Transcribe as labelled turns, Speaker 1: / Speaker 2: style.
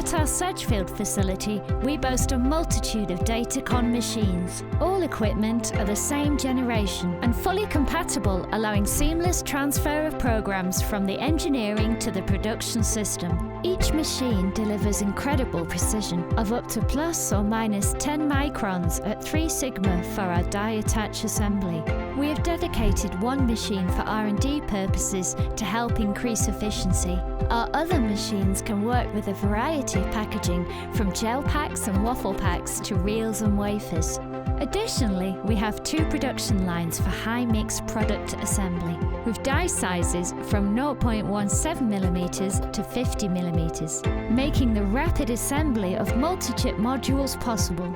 Speaker 1: At our Sedgefield facility, we boast a multitude of Datacon machines. All equipment are the same generation and fully compatible, allowing seamless transfer of programs from the engineering to the production system. Each machine delivers incredible precision of up to plus or minus 10 microns at 3 sigma for our die attach assembly. We have dedicated one machine for R&D purposes to help increase efficiency. Our other machines can work with a variety of packaging, from gel packs and waffle packs to reels and wafers. Additionally, we have 2 production lines for high-mix product assembly, with die sizes from 0.17mm to 50mm, making the rapid assembly of multi-chip modules possible.